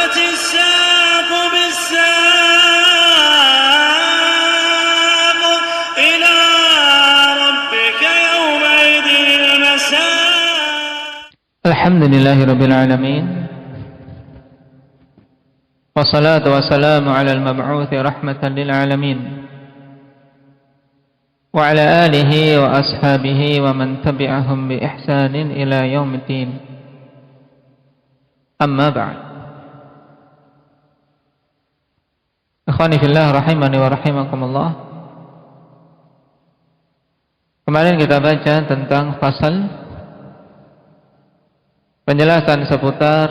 والتفت الساق بالساق إلى ربك يومئذ المساق. الحمد لله رب العالمين، والصلاة والسلام على المبعوث رحمة للعالمين وعلى آله وأصحابه ومن تبعهم بإحسان إلى يوم الدين. أما بعد. Ikhwani fillah rahimani wa rahimakumullah. Kemarin kita baca tentang fasal penjelasan seputar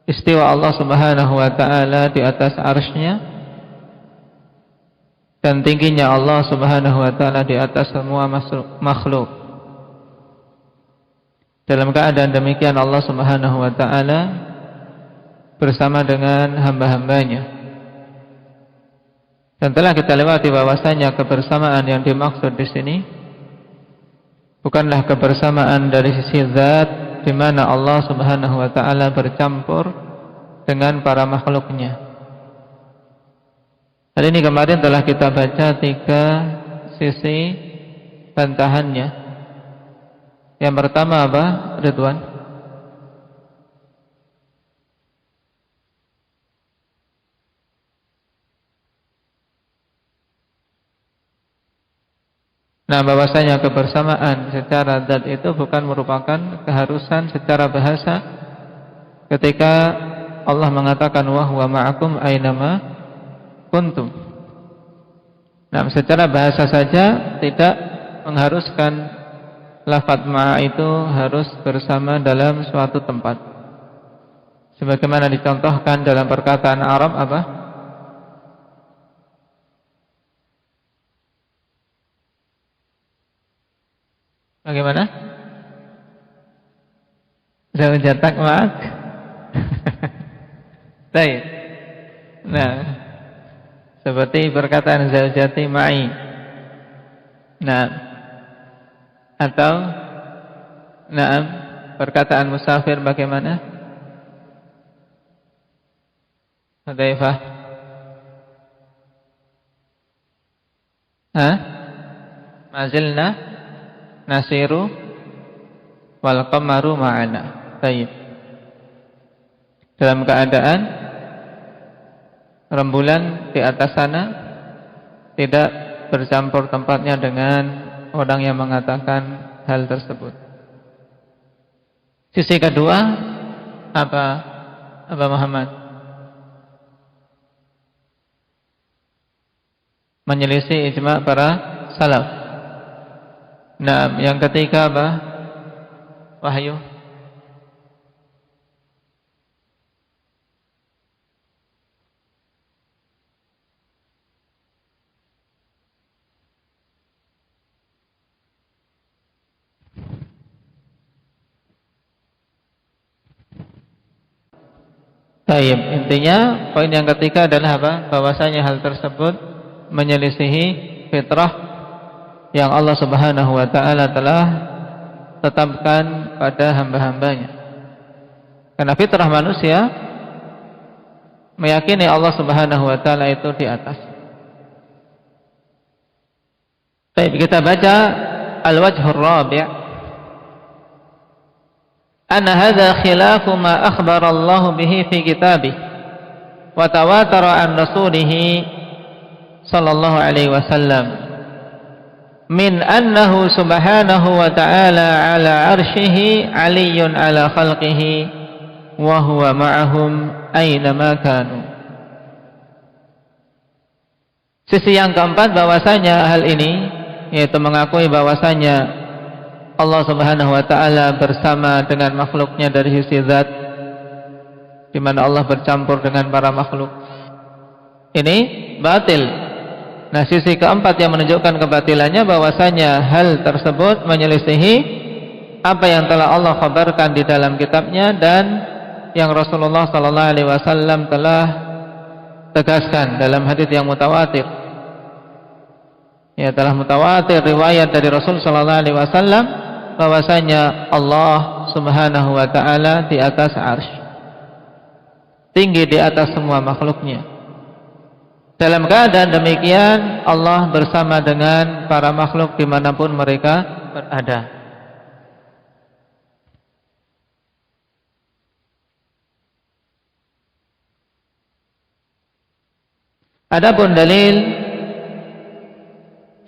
istiwa Allah Subhanahu wa ta'ala di atas arsy-Nya dan tingginya Allah Subhanahu wa ta'ala di atas semua makhluk. Dalam keadaan demikian Allah Subhanahu wa ta'ala bersama dengan hamba-hambanya. Dan telah kita lewati bahwasanya kebersamaan yang dimaksud di sini bukanlah kebersamaan dari sisi zat, di mana Allah Subhanahu wa ta'ala bercampur dengan para makhluknya. Hari ini kemarin telah kita baca 3 sisi bantahannya. Yang pertama apa, Ridwan? Nah, bahwasanya kebersamaan secara zat itu bukan merupakan keharusan secara bahasa ketika Allah mengatakan wa huwa ma'akum ainama kuntum. Nah, secara bahasa saja tidak mengharuskan lafaz ma'a itu harus bersama dalam suatu tempat. Sebagaimana dicontohkan dalam perkataan Arab apa? Bagaimana? Zaujatak ma'ak. Baik. Nah, seperti perkataan zaujati ma'i. Nah, atau na'am, perkataan musafir bagaimana? Hudzaifah? Mazilna nasiru wal qamaru ma'ana. Baik. Dalam keadaan rembulan di atas sana tidak bercampur tempatnya dengan orang yang mengatakan hal tersebut. Sisi kedua apa Muhammad? Menyelisih ijma' para salaf. Nah, yang ketiga apa? Wahyu. Baik, intinya poin yang ketiga adalah apa? Bahwasanya hal tersebut menyelisihi fitrah yang Allah Subhanahu wa ta'ala telah tetapkan pada hamba-hambanya. Karena fitrah manusia meyakini Allah Subhanahu wa ta'ala itu di atas. Baik, kita baca al-wajhur rabi'. Anna hadza khilafu ma akhbara Allah bihi fi kitabih wa tawatara an rasulih sallallahu alaihi wasallam min annahu subhanahu wa ta'ala ala arshihi aliyyun ala khalqihi wa huwa ma'ahum aina ma kanu. Sisi yang keempat bahwasanya hal ini yaitu mengakui bahwasanya Allah Subhanahu wa ta'ala bersama dengan makhluknya dari sisi zat, di mana Allah bercampur dengan para makhluk. Ini batil. Nah, sisi keempat yang menunjukkan kebatilannya bahwasanya hal tersebut menyelisihi apa yang telah Allah khabarkan di dalam kitabnya dan yang Rasulullah sallallahu alaihi wasallam telah tegaskan dalam hadis yang mutawatir. Ya, telah mutawatir riwayat dari Rasul sallallahu alaihi wasallam bahwasanya Allah Subhanahu wa ta'ala di atas arsy. tinggi di atas semua makhluknya. Dalam keadaan demikian, Allah bersama dengan para makhluk dimanapun mereka berada. Adapun dalil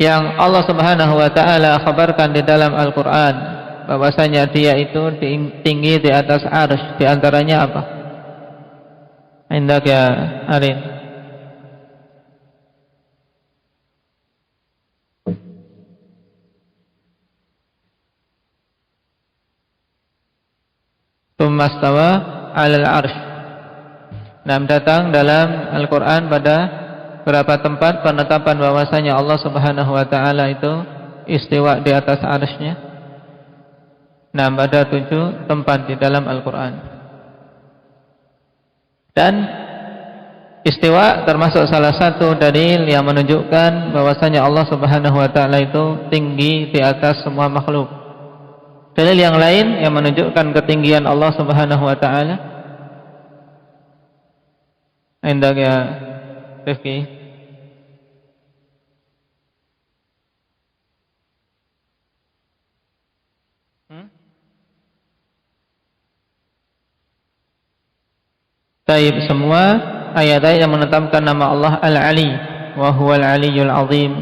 yang Allah Subhanahu wa taala kabarkan di dalam Al-Qur'an bahwasanya Dia itu tinggi di atas arsy, di antaranya apa? Indak ya Arin. Tsummastawa 'alal 'arsy. Datang dalam Al-Qur'an pada beberapa tempat penetapan bahwasanya Allah Subhanahu wa taala itu istiwa di atas arsy-Nya. Pada 7 tempat di dalam Al-Qur'an. Dan istiwa termasuk salah satu dalil yang menunjukkan bahwasanya Allah Subhanahu wa taala itu tinggi di atas semua makhluk. Dalil yang lain yang menunjukkan ketinggian Allah Subhanahu wa taala. Indak ya Rifki. Taib, semua ayat-ayat yang menetapkan nama Allah Al-Ali wa huwal Aliyyul Azim.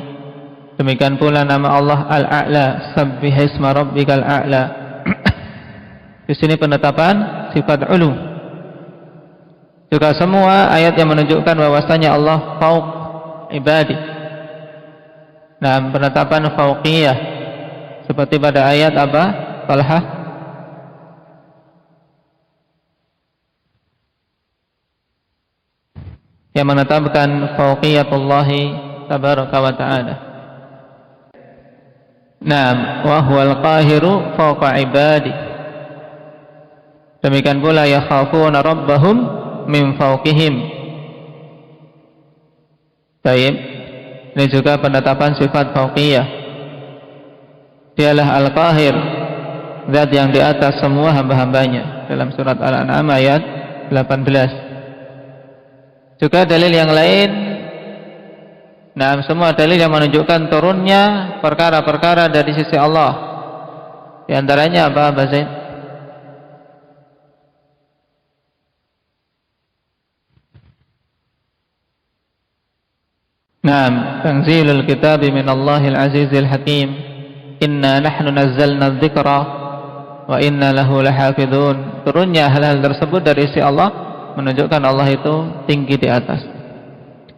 Demikian pula nama Allah Al-A'la, Sabbihisma Rabbikal A'la. Di sini penetapan sifat ulu. Juga semua ayat yang menunjukkan bahwasanya Allah fauq ibadi. Penetapan fauqiyah seperti pada ayat apa? Talhah. Yang menetapkan fauqiyatullahi tabaraka wa ta'ala. Wa huwal qahiru fawqa ibadi. Demikian pula yakhafuna rabbahum min fawqihim. Baik. Ini juga penetapan sifat fawqiyah. Dialah al-qahir, zat yang di atas semua hamba-hambanya, dalam surat Al-An'am ayat 18. Juga dalil yang lain. Semua dalil yang menunjukkan turunnya perkara-perkara dari sisi Allah. Di antaranya apa, Zaid? Tanzilul kitabi minallahil azizil hakim. Inna nahnu nazzalna dzikra wa inna lahu lahafidhun. Turunnya hal-hal tersebut dari sisi Allah menunjukkan Allah itu tinggi di atas.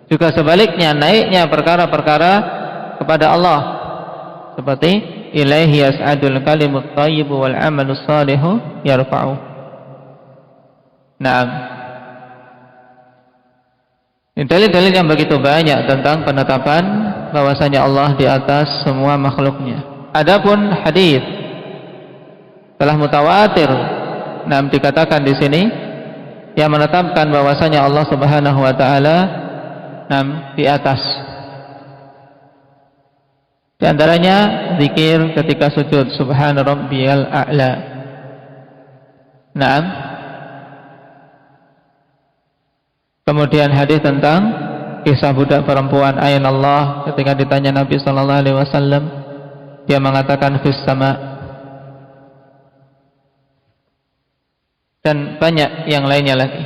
Juga sebaliknya, naiknya perkara-perkara kepada Allah, seperti ilaihi yas'adul kalimut thayyibu wal amalus salihu yarfa'u. Ini dalil-dalil yang begitu banyak tentang penetapan bahwasanya Allah di atas semua makhluknya. Adapun hadis telah mutawatir, dikatakan di sini yang menetapkan bahwasanya Allah Subhanahu wa taala di atas. Di antaranya zikir ketika sujud, subhana rabbiyal a'la. Kemudian hadis tentang kisah budak perempuan ayan Allah, ketika ditanya Nabi sallallahu alaihi wasallam, dia mengatakan fis sama. Dan banyak yang lainnya lagi.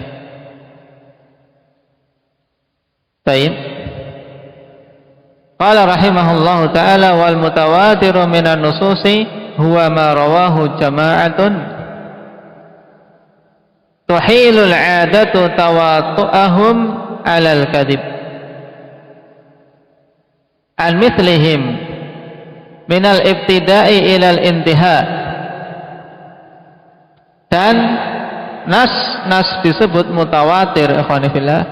Baik. Qala rahimahullahu ta'ala wal mutawatiru minan nususi huwa ma rawahu jama'atun tuhilul 'adatu tawatu'ahum 'alal kadhib an mithlihim minal ibtida'i ilal intiha. Dan nas disebut mutawatir, ikhwani fillah.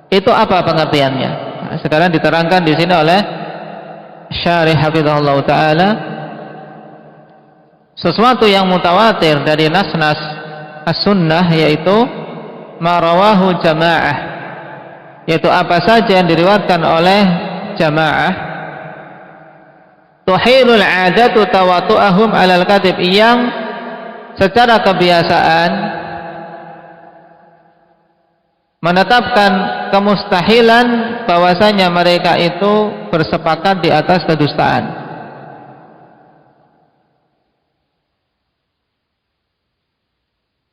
Itu apa pengertiannya? Sekarang diterangkan di sini oleh Syarih hafizahullah taala. Sesuatu yang mutawatir dari nas-nas as-sunnah yaitu ma rawahu jamaah, yaitu apa saja yang diriwayatkan oleh jamaah. Tuhilul 'adatu tawatu'ahum 'alal kadhib, yang secara kebiasaan menetapkan kemustahilan bahwasanya mereka itu bersepakat di atas kedustaan.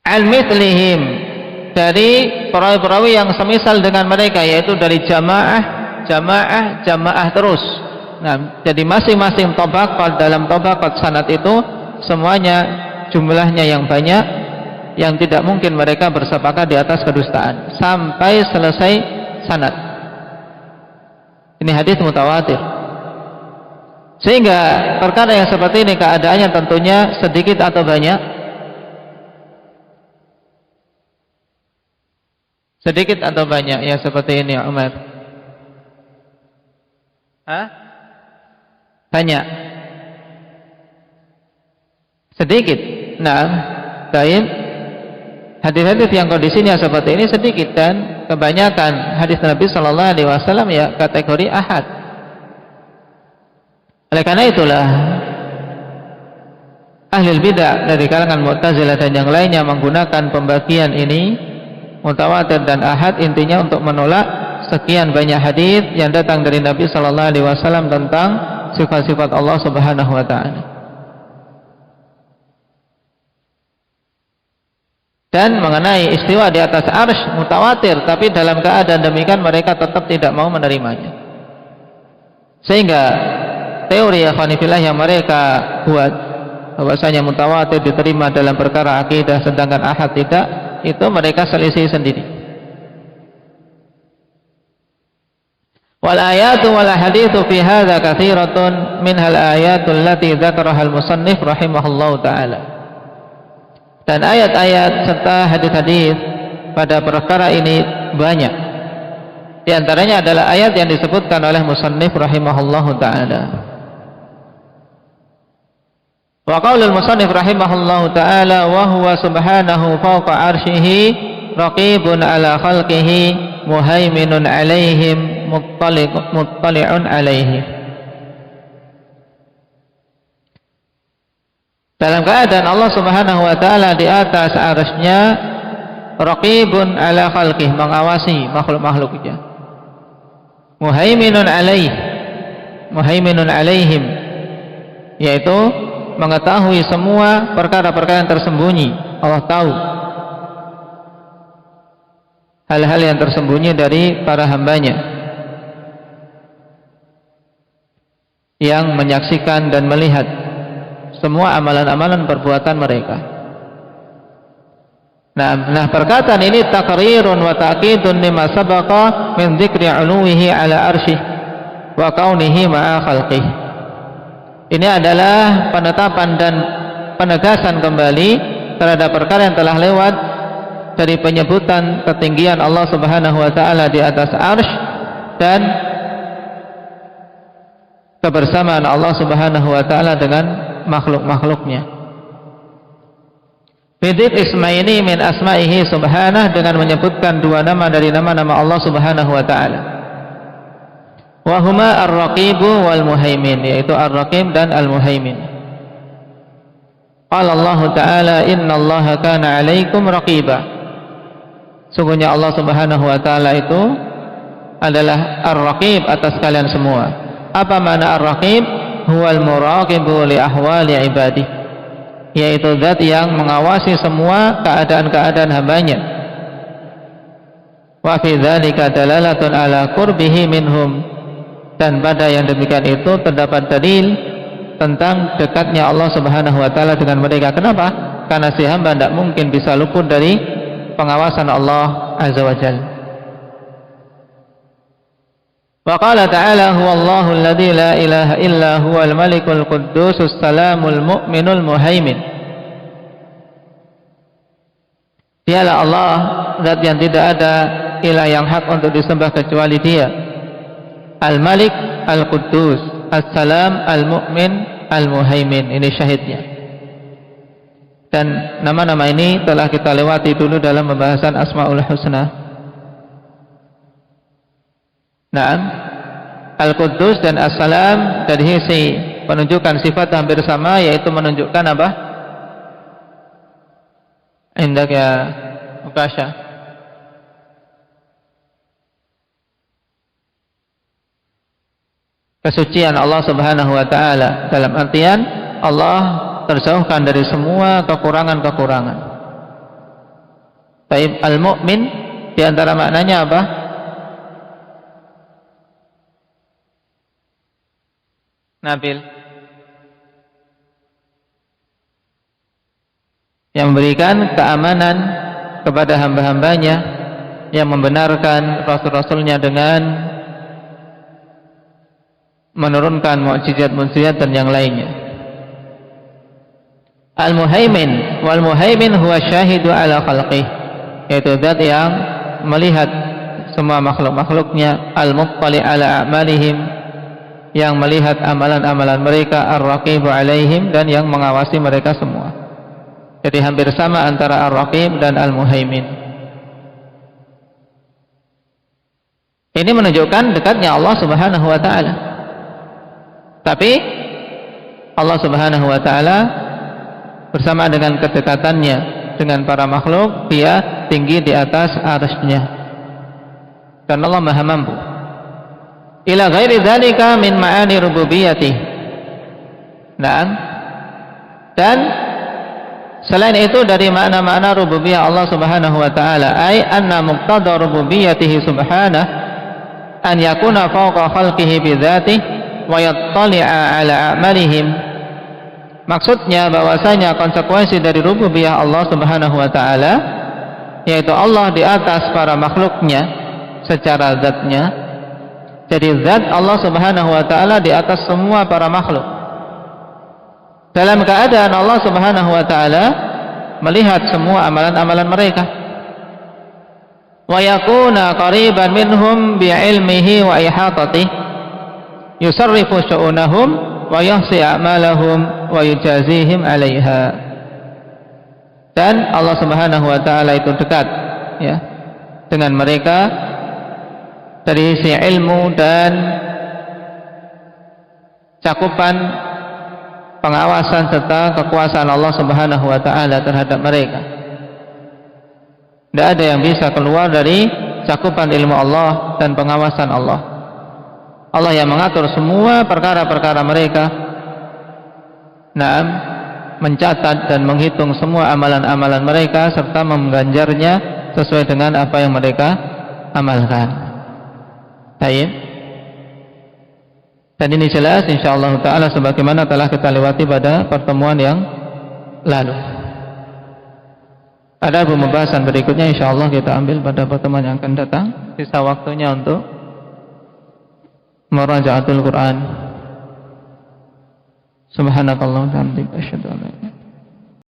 Al-mithlihim, dari perawi-perawi yang semisal dengan mereka, yaitu dari jamaah terus. Nah, jadi masing-masing tabaqat, dalam tabaqat sanad itu semuanya jumlahnya yang banyak, yang tidak mungkin mereka bersepakat di atas kedustaan sampai selesai sanad. Ini hadis mutawatir. Sehingga perkara yang seperti ini keadaannya tentunya sedikit atau banyak? Sedikit atau banyak ya seperti ini Umar? Hah? Banyak. Sedikit. Nah, baik. Hadis-hadis yang kondisinya seperti ini sedikit, dan kebanyakan hadis Nabi Sallallahu Alaihi Wasallam ya kategori ahad. Oleh karena itulah ahli bidah dari kalangan Mu'tazilah dan yang lainnya menggunakan pembagian ini mutawatir dan ahad, intinya untuk menolak sekian banyak hadis yang datang dari Nabi Sallallahu Alaihi Wasallam tentang sifat-sifat Allah Subhanahu Wa Taala. Dan mengenai istiwa di atas arsy mutawatir, tapi dalam keadaan demikian mereka tetap tidak mau menerimanya. Sehingga teori Khanifiyah yang mereka buat bahwasanya mutawatir diterima dalam perkara akidah sedangkan ahad tidak, itu mereka selisih sendiri. Wal ayatu wal haditsu fi hadza katsiratun minhal ayatul lati dzakaraha al musannif rahimahullahu taala. Dan ayat-ayat serta hadis-hadis pada perkara ini banyak. Di antaranya adalah ayat yang disebutkan oleh musannif rahimahullahu taala. Wa qaulul musannif rahimahullahu taala wa huwa subhanahu fawqa arsyihi raqibun ala khalqihi muhaiminun alaihim muttali'un alaihi. Dalam keadaan Allah Subhanahu wa taala di atas arsy-Nya, raqibun ala khalqih, mengawasi makhluk-makhluknya. Muhaiminun alaihim, yaitu mengetahui semua perkara-perkara yang tersembunyi. Allah tahu hal-hal yang tersembunyi dari para hambanya yang menyaksikan dan melihat semua amalan-amalan perbuatan mereka. Nah, perkataan ini taqrirun wa ta'kidun lima sabaqa min dzikri 'uluwihi 'ala arsyih wa kaunihi ma'a khalqih. Ini adalah penetapan dan penegasan kembali terhadap perkara yang telah lewat dari penyebutan ketinggian Allah Subhanahu wa taala di atas arsy dan kebersamaan Allah Subhanahu wa taala dengan makhluk-makhluknya. Bidit ismaini min asma'ihi subhanah, dengan menyebutkan dua nama dari nama-nama Allah Subhanahu wa taala. Wa huma ar-raqibu wal muhaimin, yaitu ar-raqib dan al-muhaimin. Qala Allah taala innallaha kana 'alaikum raqiba. Sungguhnya Allah Subhanahu wa taala itu adalah ar-raqib atas kalian semua. Apa makna ar-raqib? Huwal muraqibu li ahwali ibadih, yaitu zat yang mengawasi semua keadaan-keadaan hambanya. Wa fi dzalika dalalatun ala qurbihi minhum, dan pada yang demikian itu terdapat dalil tentang dekatnya Allah Subhanahu wa taala dengan mereka. Kenapa? Karena si hamba tidak mungkin bisa luput dari pengawasan Allah Azza wa Jalla. Wa qala ta'ala huwallahu alladzi la ilaha illa huwal malikul quddusus salamul mu'minul muhaimin. Dialah Allah, zat yang tidak ada ilah yang hak untuk disembah kecuali Dia. Al-Malik, Al-Quddus, As-Salam, Al-Mu'min, Al-Muhaimin. Ini syahidnya. Dan nama-nama ini telah kita lewati dulu dalam pembahasan Asmaul Husna. Nah, Al-Quddus dan As-Salam dari sisi penunjukan sifat hampir sama, yaitu menunjukkan apa? Indak ya Ukasha. kesucian Allah Subhanahu wa taala, dalam artian Allah terjauhkan dari semua kekurangan-kekurangan. Taib al-mu'min di antara maknanya apa? Nabil, yang memberikan keamanan kepada hamba-hambanya, yang membenarkan rasul-rasulnya dengan menurunkan mukjizat-mukjizat dan yang lainnya. Al-muhaimin, wal muhaimin huwa syahidu ala khalqih, yaitu zat yang melihat semua makhluk-makhluknya, al-muttali ala a'malihim, yang melihat amalan-amalan mereka, ar-raqibu alaihim, dan yang mengawasi mereka semua. Jadi hampir sama antara ar-raqib dan al-muhaimin. Ini menunjukkan dekatnya Allah Subhanahu wa taala. Tapi Allah Subhanahu wa taala bersama dengan kedekatannya dengan para makhluk, dia tinggi di atas arsy-Nya. Dan Allah Maha mampu. Ila ghairi dzalika min ma'ani rububiyyati. Naam. Dan selain itu dari makna-makna rububiyah Allah Subhanahu wa taala, ai anna muqtada rububiyyatihi subhanahu an yakuna fawqa khalqihi bi dzatihi wa yattali'a ala a'malihim. Maksudnya bahwasanya konsekuensi dari rububiyah Allah Subhanahu wa taala, yaitu Allah di atas para makhluknya secara zatnya. Jadi zat Allah Subhanahu wa taala di atas semua para makhluk. Dalam keadaan Allah Subhanahu wa taala melihat semua amalan-amalan mereka. Wa yakuna qariban minhum bi ilmihi wa ihatatihi yusarrifu syu'unahum wa yahsi a'malahum wa yujazihim 'alaiha. Dan Allah Subhanahu wa taala itu dekat ya dengan mereka dari sisi ilmu dan cakupan pengawasan serta kekuasaan Allah Subhanahu wa taala terhadap mereka. Tidak ada yang bisa keluar dari cakupan ilmu Allah dan pengawasan Allah. Allah yang mengatur semua perkara-perkara mereka. Naam, mencatat dan menghitung semua amalan-amalan mereka serta mengganjarnya sesuai dengan apa yang mereka amalkan. Baik. Dan ini jelas insyaallah taala sebagaimana telah kita lewati pada pertemuan yang lalu. Ada pembahasan berikutnya insyaallah kita ambil pada pertemuan yang akan datang. Sisa waktunya untuk murajaatul Quran. Subhanakallahumma wa bihamdika asyhadu an la ilaha illa anta